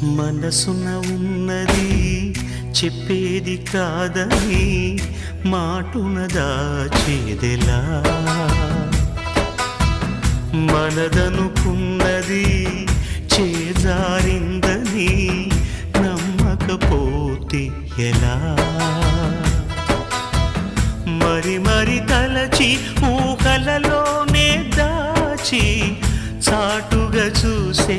మనసున ఉన్నది చెప్పేది కాదని మాటున దాచేదెలా మనదనుకున్నది చేజారిందని నమ్మకపోతే ఎలా మరి మరి తలచి ఊహలలోనే దాచి చాటుగా చూసే